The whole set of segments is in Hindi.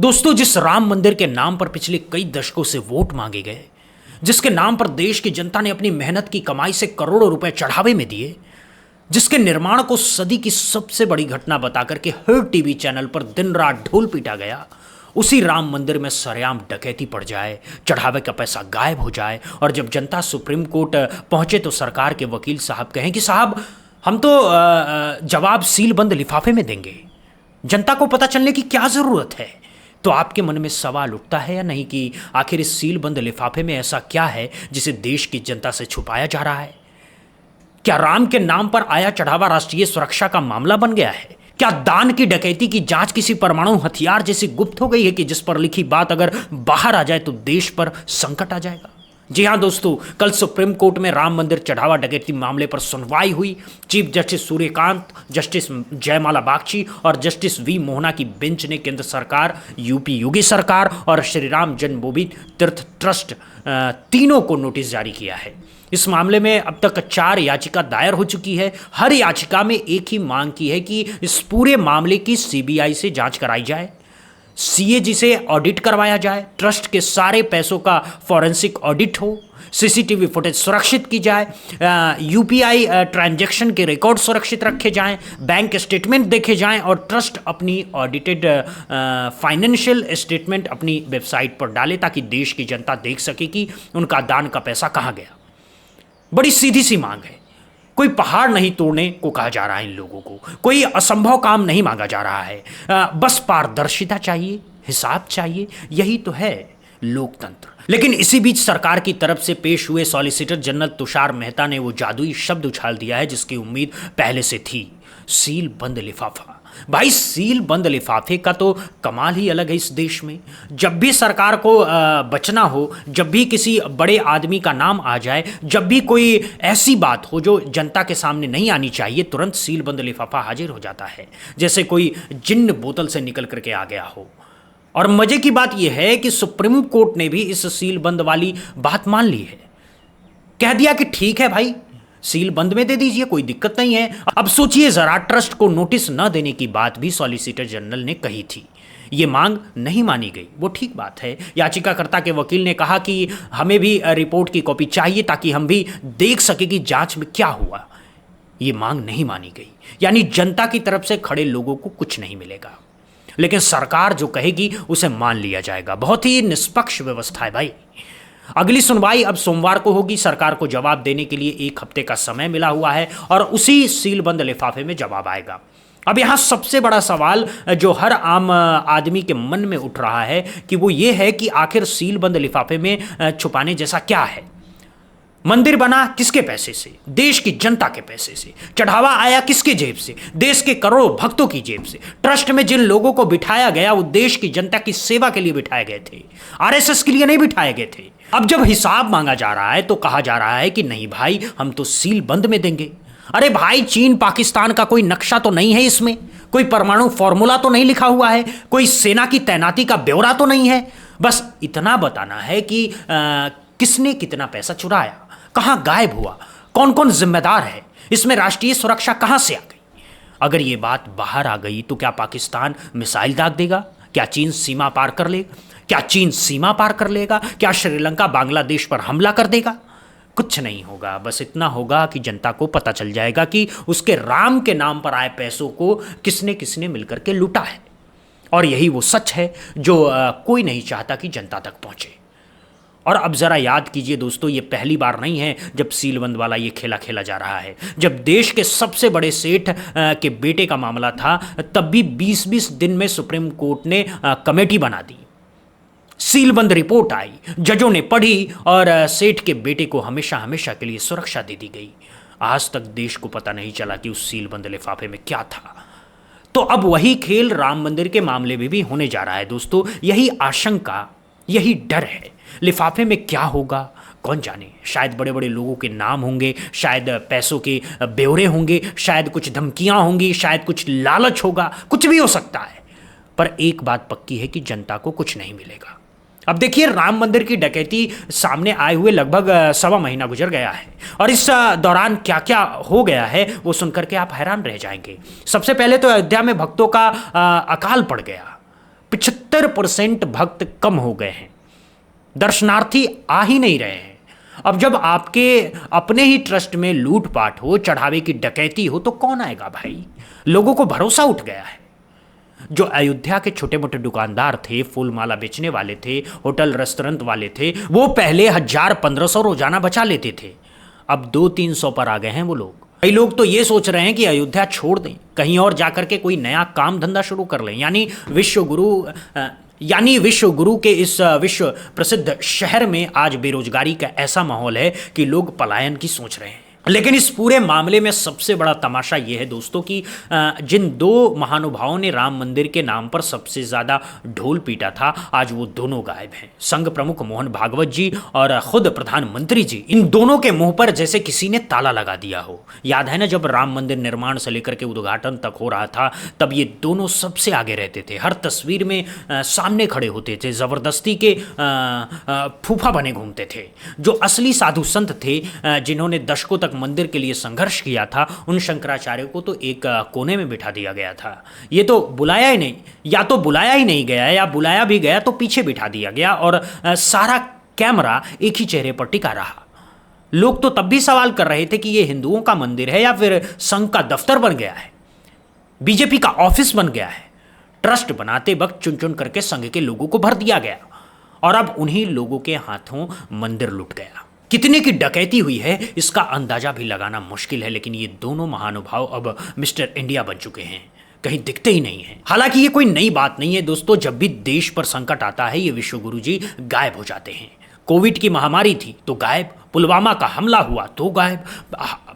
दोस्तों, जिस राम मंदिर के नाम पर पिछले कई दशकों से वोट मांगे गए, जिसके नाम पर देश की जनता ने अपनी मेहनत की कमाई से करोड़ों रुपए चढ़ावे में दिए, जिसके निर्माण को सदी की सबसे बड़ी घटना बताकर के हर टीवी चैनल पर दिन रात ढोल पीटा गया, उसी राम मंदिर में सरेआम डकैती पड़ जाए, चढ़ावे का पैसा गायब हो जाए और जब जनता सुप्रीम कोर्ट पहुंचे तो सरकार के वकील साहब कहें कि साहब हम तो जवाब सीलबंद लिफाफे में देंगे, जनता को पता चलने की क्या ज़रूरत है। तो आपके मन में सवाल उठता है या नहीं कि आखिर इस सीलबंद लिफाफे में ऐसा क्या है जिसे देश की जनता से छुपाया जा रहा है? क्या राम के नाम पर आया चढ़ावा राष्ट्रीय सुरक्षा का मामला बन गया है? क्या दान की डकैती की जांच किसी परमाणु हथियार जैसी गुप्त हो गई है कि जिस पर लिखी बात अगर बाहर आ जाए तो देश पर संकट आ जाएगा? जी हां दोस्तों, कल सुप्रीम कोर्ट में राम मंदिर चढ़ावा डकैती मामले पर सुनवाई हुई। चीफ जस्टिस सूर्यकांत, जस्टिस जयमाला बागची और जस्टिस वी मोहना की बेंच ने केंद्र सरकार, यूपी योगी सरकार और श्री राम जन्मभूमि तीर्थ ट्रस्ट तीनों को नोटिस जारी किया है। इस मामले में अब तक 4 याचिका दायर हो चुकी है। हर याचिका में एक ही मांग की है कि इस पूरे मामले की सीबीआई से जांच कराई जाए, सीएजी से ऑडिट करवाया जाए, ट्रस्ट के सारे पैसों का फॉरेंसिक ऑडिट हो, सीसीटीवी फुटेज सुरक्षित की जाए, यूपीआई ट्रांजैक्शन के रिकॉर्ड सुरक्षित रखे जाएं, बैंक स्टेटमेंट देखे जाएं और ट्रस्ट अपनी ऑडिटेड फाइनेंशियल स्टेटमेंट अपनी वेबसाइट पर डाले ताकि देश की जनता देख सके कि उनका दान का पैसा कहाँ गया। बड़ी सीधी सी मांग है, कोई पहाड़ नहीं तोड़ने को कहा जा रहा है इन लोगों को, कोई असंभव काम नहीं मांगा जा रहा है, बस पारदर्शिता चाहिए, हिसाब चाहिए, यही तो है लोकतंत्र। लेकिन इसी बीच सरकार की तरफ से पेश हुए सॉलिसिटर जनरल तुषार मेहता ने वो जादुई शब्द उछाल दिया है जिसकी उम्मीद पहले से थी, सील बंद लिफाफा। भाई, सील बंद लिफाफे का तो कमाल ही अलग है इस देश में। जब भी सरकार को बचना हो, जब भी किसी बड़े आदमी का नाम आ जाए, जब भी कोई ऐसी बात हो जो जनता के सामने नहीं आनी चाहिए, तुरंत सील बंद लिफाफा हाजिर हो जाता है, जैसे कोई जिन्न बोतल से निकल करके आ गया हो। और मजे की बात यह है कि सुप्रीम कोर्ट ने भी इस सील बंद वाली बात मान ली है, कह दिया कि ठीक है भाई, सील बंद में दे दीजिए, कोई दिक्कत नहीं है। अब सोचिए जरा, ट्रस्ट को नोटिस न देने की बात भी सॉलिसिटर जनरल ने कही थी, ये मांग नहीं मानी गई, वो ठीक बात है। याचिकाकर्ता के वकील ने कहा कि हमें भी रिपोर्ट की कॉपी चाहिए ताकि हम भी देख सके कि जांच में क्या हुआ। ये मांग नहीं मानी गई, यानी जनता की तरफ से खड़े लोगों को कुछ नहीं मिलेगा, लेकिन सरकार जो कहेगी उसे मान लिया जाएगा। बहुत ही निष्पक्ष व्यवस्था है भाई। अगली सुनवाई अब सोमवार को होगी। सरकार को जवाब देने के लिए 1 हफ्ते का समय मिला हुआ है और उसी सीलबंद लिफाफे में जवाब आएगा। अब यहाँ सबसे बड़ा सवाल जो हर आम आदमी के मन में उठ रहा है कि वो ये है कि आखिर सीलबंद लिफाफे में छुपाने जैसा क्या है? मंदिर बना किसके पैसे से? देश की जनता के पैसे से। चढ़ावा आया किसके जेब से? देश के करोड़ों भक्तों की जेब से। ट्रस्ट में जिन लोगों को बिठाया गया वो देश की जनता की सेवा के लिए बिठाए गए थे, आरएसएस के लिए नहीं बिठाए गए थे। अब जब हिसाब मांगा जा रहा है तो कहा जा रहा है कि नहीं भाई, हम तो सील बंद में देंगे। अरे भाई, चीन पाकिस्तान का कोई नक्शा तो नहीं है इसमें, कोई परमाणु फॉर्मूला तो नहीं लिखा हुआ है, कोई सेना की तैनाती का ब्यौरा तो नहीं है। बस इतना बताना है कि किसने कितना पैसा चुराया, कहां गायब हुआ, कौन कौन जिम्मेदार है, इसमें राष्ट्रीय सुरक्षा कहां से आ गई। अगर ये बात बाहर आ गई तो क्या पाकिस्तान मिसाइल दाग देगा? क्या चीन सीमा पार कर लेगा? क्या चीन सीमा पार कर लेगा? क्या श्रीलंका बांग्लादेश पर हमला कर देगा? कुछ नहीं होगा। बस इतना होगा कि जनता को पता चल जाएगा कि उसके राम के नाम पर आए पैसों को किसने किसने मिलकर के लूटा है। और यही वो सच है जो कोई नहीं चाहता कि जनता तक पहुंचे। और अब जरा याद कीजिए दोस्तों, ये पहली बार नहीं है जब सीलबंद वाला ये खेला खेला जा रहा है। जब देश के सबसे बड़े सेठ के बेटे का मामला था तब भी 20-20 दिन में सुप्रीम कोर्ट ने कमेटी बना दी, सीलबंद रिपोर्ट आई, जजों ने पढ़ी और सेठ के बेटे को हमेशा हमेशा के लिए सुरक्षा दे दी गई। आज तक देश को पता नहीं चला कि उस सीलबंद लिफाफे में क्या था। तो अब वही खेल राम मंदिर के मामले में भी होने जा रहा है दोस्तों। यही आशंका, यही डर है। लिफाफे में क्या होगा कौन जाने। शायद बड़े बड़े लोगों के नाम होंगे, शायद पैसों के ब्यौरे होंगे, शायद कुछ धमकियां होंगी, शायद कुछ लालच होगा, कुछ भी हो सकता है। पर एक बात पक्की है कि जनता को कुछ नहीं मिलेगा। अब देखिए, राम मंदिर की डकैती सामने आए हुए लगभग 1.25 महीना गुजर गया है और इस दौरान क्या क्या हो गया है वो सुनकर के आप हैरान रह जाएंगे। सबसे पहले तो अयोध्या में भक्तों का अकाल पड़ गया। 75% भक्त कम हो गए हैं, दर्शनार्थी आ ही नहीं रहे हैं। अब जब आपके अपने ही ट्रस्ट में लूटपाट हो, चढ़ावे की डकैती हो, तो कौन आएगा भाई? लोगों को भरोसा उठ गया है। जो अयोध्या के छोटे मोटे दुकानदार थे, फूल माला बेचने वाले थे, होटल रेस्टोरेंट वाले थे, वो पहले 1000-1500 रोजाना बचा लेते थे, अब 200-300 पर आ गए हैं वो लोग। कई लोग तो ये सोच रहे हैं कि अयोध्या छोड़ दें, कहीं और जाकर के कोई नया काम धंधा शुरू कर लें। यानी विश्व गुरु के इस विश्व प्रसिद्ध शहर में आज बेरोजगारी का ऐसा माहौल है कि लोग पलायन की सोच रहे हैं। लेकिन इस पूरे मामले में सबसे बड़ा तमाशा यह है दोस्तों कि जिन दो महानुभावों ने राम मंदिर के नाम पर सबसे ज़्यादा ढोल पीटा था, आज वो दोनों गायब हैं। संघ प्रमुख मोहन भागवत जी और खुद प्रधानमंत्री जी, इन दोनों के मुंह पर जैसे किसी ने ताला लगा दिया हो। याद है ना, जब राम मंदिर निर्माण से लेकर के उद्घाटन तक हो रहा था, तब ये दोनों सबसे आगे रहते थे, हर तस्वीर में सामने खड़े होते थे, ज़बरदस्ती के फूफा बने घूमते थे। जो असली साधु संत थे, जिन्होंने दशकों तक मंदिर के लिए संघर्ष किया था, उन शंकराचार्य को तो एक कोने में बिठा दिया गया था। ये तो बुलाया ही नहीं, या तो बुलाया ही नहीं गया, या बुलाया भी गया तो पीछे बिठा दिया गया और सारा कैमरा एक ही चेहरे पर टिका रहा। लोग तो तब भी सवाल कर रहे थे कि ये हिंदुओं का मंदिर है या फिर संघ का दफ्तर बन गया है, बीजेपी का ऑफिस बन गया है। ट्रस्ट बनाते वक्त चुन चुन करके संघ के लोगों को भर दिया गया और अब उन्हीं लोगों के हाथों मंदिर लुट गया। कितने की डकैती हुई है इसका अंदाजा भी लगाना मुश्किल है, लेकिन ये दोनों महानुभाव अब मिस्टर इंडिया बन चुके हैं, कहीं दिखते ही नहीं हैं। हालांकि ये कोई नई बात नहीं है दोस्तों, जब भी देश पर संकट आता है ये विश्व गुरु जी गायब हो जाते हैं। कोविड की महामारी थी तो गायब, पुलवामा का हमला हुआ तो गायब,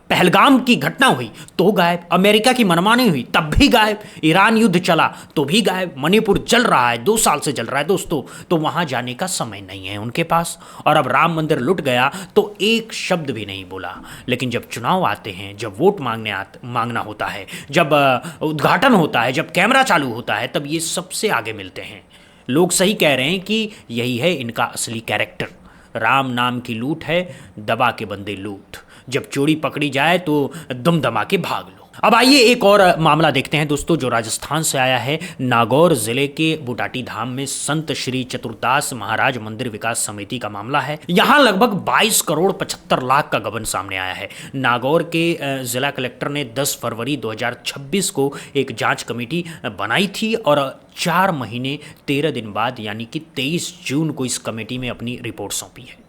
पहलगाम की घटना हुई तो गायब, अमेरिका की मनमानी हुई तब भी गायब, ईरान युद्ध चला तो भी गायब, मणिपुर जल रहा है, 2 साल से जल रहा है दोस्तों, तो वहां जाने का समय नहीं है उनके पास। और अब राम मंदिर लुट गया तो एक शब्द भी नहीं बोला। लेकिन जब चुनाव आते हैं, जब वोट मांगना होता है, जब उद्घाटन होता है, जब कैमरा चालू होता है, तब ये सबसे आगे मिलते हैं। लोग सही कह रहे हैं कि यही है इनका असली कैरेक्टर। राम नाम की लूट है, दबा के बंदे लूट, जब चोरी पकड़ी जाए तो दुम दमा के भाग लो। अब आइए एक और मामला देखते हैं दोस्तों, जो राजस्थान से आया है। नागौर जिले के बुटाटी धाम में संत श्री चतुरदास महाराज मंदिर विकास समिति का मामला है। यहां लगभग 22 करोड़ 75 लाख का गबन सामने आया है। नागौर के जिला कलेक्टर ने 10 फरवरी 2026 को एक जांच कमेटी बनाई थी और 4 महीने 13 दिन बाद यानी कि 23 जून को इस कमेटी में अपनी रिपोर्ट सौंपी है।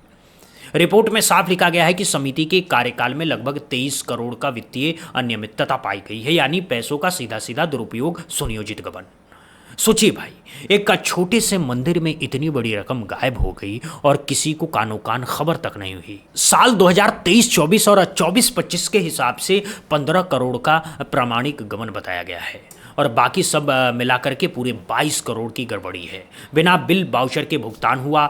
रिपोर्ट में साफ लिखा गया है कि समिति के कार्यकाल में लगभग 23 करोड़ का वित्तीय अनियमितता पाई गई है, यानी पैसों का सीधा सीधा दुरुपयोग, सुनियोजित गबन। सोचिए भाई, एक छोटे से मंदिर में इतनी बड़ी रकम गायब हो गई और किसी को कानो कान खबर तक नहीं हुई। साल 2023-24 और 24-25 के हिसाब से 15 करोड़ का प्रामाणिक गबन बताया गया है और बाकी सब मिलाकर के पूरे 22 करोड़ की गड़बड़ी है। बिना बिल वाउचर के भुगतान हुआ,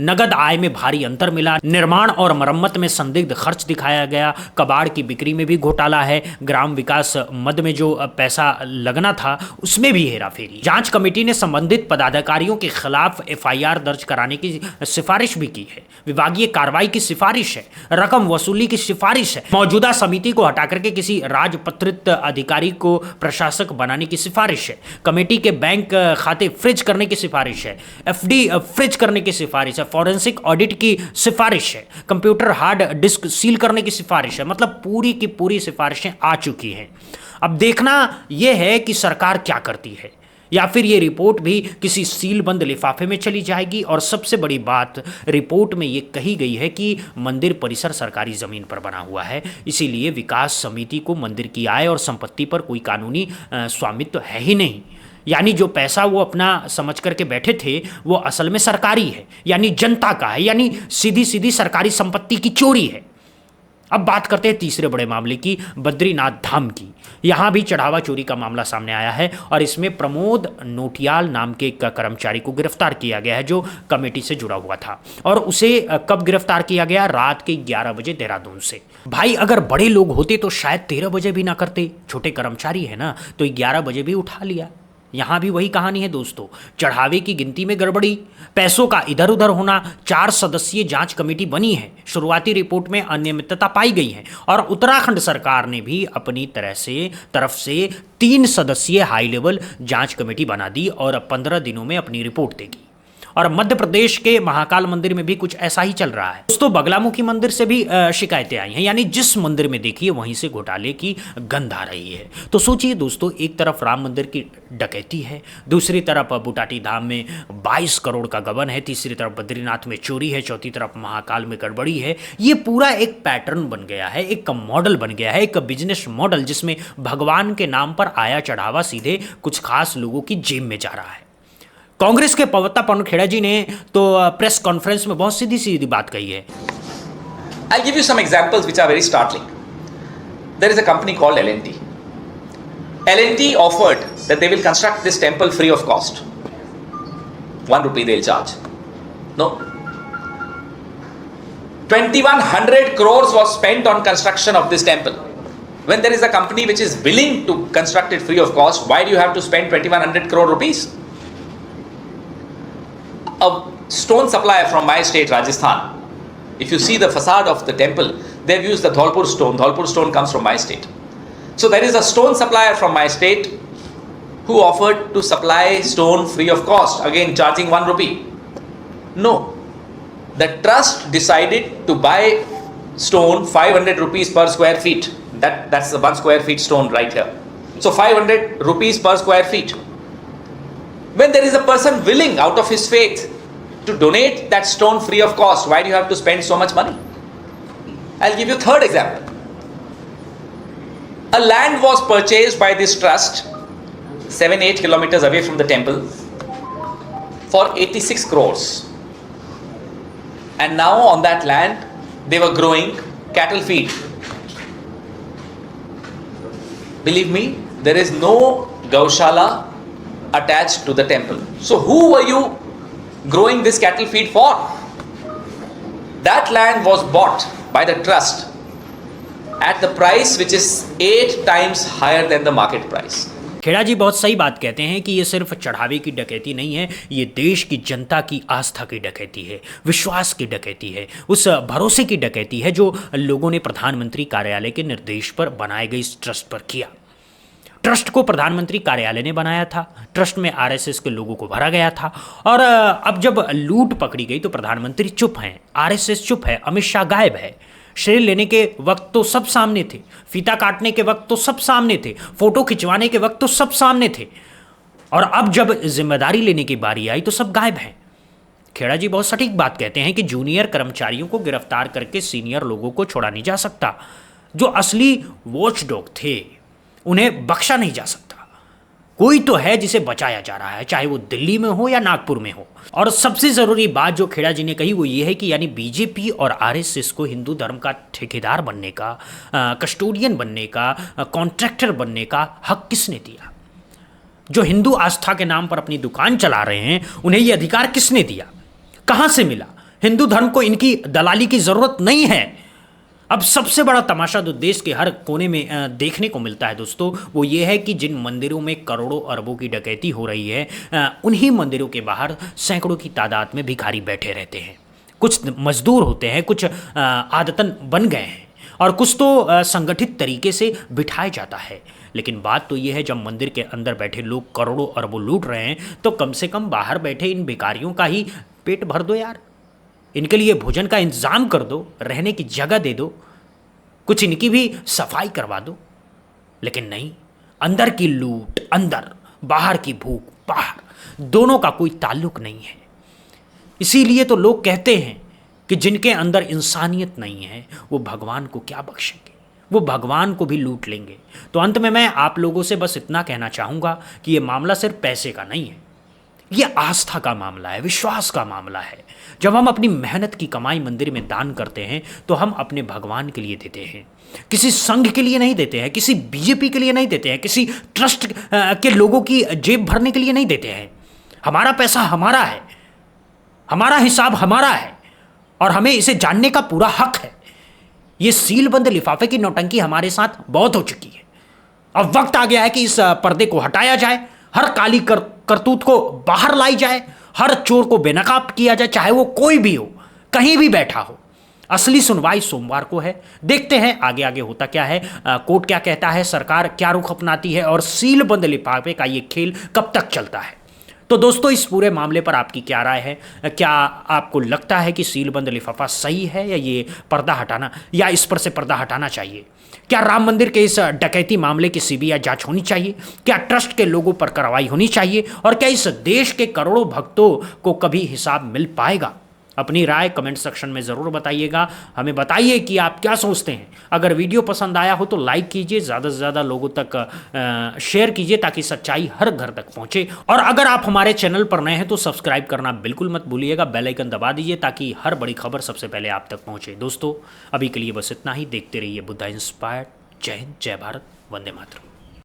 नगद आय में भारी अंतर मिला, निर्माण और मरम्मत में संदिग्ध खर्च दिखाया गया, कबाड़ की बिक्री में भी घोटाला है, ग्राम विकास मद में जो पैसा लगना था उसमें भी हेराफेरी। जांच कमेटी ने संबंधित पदाधिकारियों के खिलाफ एफआईआर दर्ज कराने की सिफारिश भी की है, विभागीय कार्रवाई की सिफारिश है, रकम वसूली की सिफारिश है, मौजूदा समिति को हटा करके किसी राजपत्रित अधिकारी को प्रशासक बनाने की सिफारिश है, कमेटी के बैंक खाते फ्रीज करने की सिफारिश है, एफडी फ्रीज करने की सिफारिश है, फॉरेंसिक ऑडिट की सिफारिश है, कंप्यूटर हार्ड डिस्क सील करने की सिफारिश है। मतलब पूरी की पूरी सिफारिशें आ चुकी हैं। अब देखना यह है कि सरकार क्या करती है, या फिर ये रिपोर्ट भी किसी सील बंद लिफाफे में चली जाएगी। और सबसे बड़ी बात, रिपोर्ट में ये कही गई है कि मंदिर परिसर सरकारी जमीन पर बना हुआ है, इसीलिए विकास समिति को मंदिर की आय और संपत्ति पर कोई कानूनी स्वामित्व है ही नहीं। यानी जो पैसा वो अपना समझ करके बैठे थे वो असल में सरकारी है, यानी जनता का है, यानी सीधी सीधी सरकारी संपत्ति की चोरी है। अब बात करते हैं तीसरे बड़े मामले की, बद्रीनाथ धाम की। यहाँ भी चढ़ावा चोरी का मामला सामने आया है और इसमें प्रमोद नोटियाल नाम के एक कर्मचारी को गिरफ्तार किया गया है जो कमेटी से जुड़ा हुआ था। और उसे कब गिरफ्तार किया गया? रात के 11 बजे देहरादून से। भाई अगर बड़े लोग होते तो शायद 13 बजे भी ना करते, छोटे कर्मचारी है ना, तो 11 बजे भी उठा लिया। यहां भी वही कहानी है दोस्तों, चढ़ावे की गिनती में गड़बड़ी, पैसों का इधर उधर होना। 4 सदस्यीय जांच कमेटी बनी है, शुरुआती रिपोर्ट में अनियमितता पाई गई है और उत्तराखंड सरकार ने भी अपनी तरफ से 3 सदस्यीय हाई लेवल जांच कमेटी बना दी और अब 15 दिनों में अपनी रिपोर्ट देगी। और मध्य प्रदेश के महाकाल मंदिर में भी कुछ ऐसा ही चल रहा है दोस्तों। बगलामुखी मंदिर से भी शिकायतें आई हैं, यानी जिस मंदिर में देखिए वहीं से घोटाले की गंध आ रही है। तो सोचिए दोस्तों, एक तरफ राम मंदिर की डकैती है, दूसरी तरफ बुटाटी धाम में 22 करोड़ का गबन है, तीसरी तरफ बद्रीनाथ में चोरी है, चौथी तरफ महाकाल में गड़बड़ी है। ये पूरा एक पैटर्न बन गया है, एक मॉडल बन गया है, एक बिजनेस मॉडल, जिसमें भगवान के नाम पर आया चढ़ावा सीधे कुछ खास लोगों की जेब में जा रहा है। कांग्रेस के प्रवक्ता पवन खेड़ा जी ने तो प्रेस कॉन्फ्रेंस में बहुत सीधी सीधी बात कही है। I'll give you some examples which are very startling. There is a company called L&T. L&T offered that they will construct this temple free of cost. 1 rupee they'll charge. No. 2100 crores was spent on construction of this temple. When there is a company which is willing to construct it free of cost, why do you have to spend 2100 crore rupees? A stone supplier from my state, Rajasthan, if you see the facade of the temple, they've used the Dholpur stone. Dholpur stone comes from my state. So there is a stone supplier from my state who offered to supply stone free of cost, again charging 1 rupee. No. The trust decided to buy stone 500 rupees per square feet. That's the 1 square feet stone right here. So 500 rupees per square feet. When there is a person willing out of his faith to donate that stone free of cost, why do you have to spend so much money? I'll give you a third example. A land was purchased by this trust 7-8 kilometers away from the temple for 86 crores. And now on that land they were growing cattle feed. Believe me, there is no Gaushala attached to the temple. So who were you growing this cattle feed for? That land was bought by the trust at the price which is 8 times higher than the market price. Kheda जी बहुत सही बात कहते हैं कि ये सिर्फ चढ़ावे की डकैती नहीं है, ये देश की जनता की आस्था की डकैती है, विश्वास की डकैती है, उस भरोसे की डकैती है जो लोगों ने प्रधानमंत्री कार्यालय के निर्देश पर बनाए गए इस ट्रस्ट पर किया। ट्रस्ट को प्रधानमंत्री कार्यालय ने बनाया था, ट्रस्ट में आरएसएस के लोगों को भरा गया था और अब जब लूट पकड़ी गई तो प्रधानमंत्री चुप हैं, आरएसएस चुप है, अमित शाह गायब है। श्रेय लेने के वक्त तो सब सामने थे, फीता काटने के वक्त तो सब सामने थे, फोटो खिंचवाने के वक्त तो सब सामने थे और अब जब जिम्मेदारी लेने की बारी आई तो सब गायब हैं। खेड़ा जी बहुत सटीक बात कहते हैं कि जूनियर कर्मचारियों को गिरफ्तार करके सीनियर लोगों को छोड़ा नहीं जा सकता। जो असली वॉचडॉग थे उन्हें बख्शा नहीं जा सकता। कोई तो है जिसे बचाया जा रहा है, चाहे वो दिल्ली में हो या नागपुर में हो। और सबसे ज़रूरी बात जो खेड़ा जी ने कही वो ये है कि यानी बीजेपी और आरएसएस को हिंदू धर्म का ठेकेदार बनने का, कस्टोडियन बनने का, कॉन्ट्रैक्टर बनने का हक किसने दिया? जो हिंदू आस्था के नाम पर अपनी दुकान चला रहे हैं उन्हें ये अधिकार किसने दिया? कहाँ से मिला? हिंदू धर्म को इनकी दलाली की ज़रूरत नहीं है। अब सबसे बड़ा तमाशा जो देश के हर कोने में देखने को मिलता है दोस्तों, वो ये है कि जिन मंदिरों में करोड़ों अरबों की डकैती हो रही है उन्हीं मंदिरों के बाहर सैकड़ों की तादाद में भिखारी बैठे रहते हैं। कुछ मजदूर होते हैं, कुछ आदतन बन गए हैं और कुछ तो संगठित तरीके से बिठाया जाता है। लेकिन बात तो ये है, जब मंदिर के अंदर बैठे लोग करोड़ों अरबों लूट रहे हैं तो कम से कम बाहर बैठे इन भिखारियों का ही पेट भर दो यार, इनके लिए भोजन का इंतजाम कर दो, रहने की जगह दे दो, कुछ इनकी भी सफाई करवा दो। लेकिन नहीं, अंदर की लूट अंदर, बाहर की भूख बाहर, दोनों का कोई ताल्लुक नहीं है। इसीलिए तो लोग कहते हैं कि जिनके अंदर इंसानियत नहीं है वो भगवान को क्या बख्शेंगे, वो भगवान को भी लूट लेंगे। तो अंत में मैं आप लोगों से बस इतना कहना चाहूँगा कि ये मामला सिर्फ पैसे का नहीं है, ये आस्था का मामला है, विश्वास का मामला है। जब हम अपनी मेहनत की कमाई मंदिर में दान करते हैं तो हम अपने भगवान के लिए देते हैं, किसी संघ के लिए नहीं देते हैं, किसी बीजेपी के लिए नहीं देते हैं, किसी ट्रस्ट के लोगों की जेब भरने के लिए नहीं देते हैं। हमारा पैसा हमारा है, हमारा हिसाब हमारा है और हमें इसे जानने का पूरा हक है। ये सीलबंद लिफाफे की नौटंकी हमारे साथ बहुत हो चुकी है। अब वक्त आ गया है कि इस पर्दे को हटाया जाए हर काली करतूत को बाहर लाई जाए, हर चोर को बेनकाब किया जाए, चाहे वो कोई भी हो, कहीं भी बैठा हो। असली सुनवाई सोमवार को है। देखते हैं आगे आगे होता क्या है, कोर्ट क्या कहता है, सरकार क्या रुख अपनाती है और सीलबंद लिफाफे का ये खेल कब तक चलता है। तो दोस्तों, इस पूरे मामले पर आपकी क्या राय है? क्या आपको लगता है कि सीलबंद लिफाफा सही है, या ये पर्दा हटाना, या इस पर से पर्दा हटाना चाहिए? क्या राम मंदिर के इस डकैती मामले की सीबीआई जांच होनी चाहिए? क्या ट्रस्ट के लोगों पर कार्रवाई होनी चाहिए? और क्या इस देश के करोड़ों भक्तों को कभी हिसाब मिल पाएगा? अपनी राय कमेंट सेक्शन में ज़रूर बताइएगा। हमें बताइए कि आप क्या सोचते हैं। अगर वीडियो पसंद आया हो तो लाइक कीजिए, ज़्यादा से ज़्यादा लोगों तक शेयर कीजिए ताकि सच्चाई हर घर तक पहुंचे। और अगर आप हमारे चैनल पर नए हैं तो सब्सक्राइब करना बिल्कुल मत भूलिएगा, बेल आइकन दबा दीजिए ताकि हर बड़ी खबर सबसे पहले आप तक पहुंचे। दोस्तों, अभी के लिए बस इतना ही। देखते रहिए बुद्धा इंस्पायर्ड। जय हिंद, जय भारत, वंदे मातरम।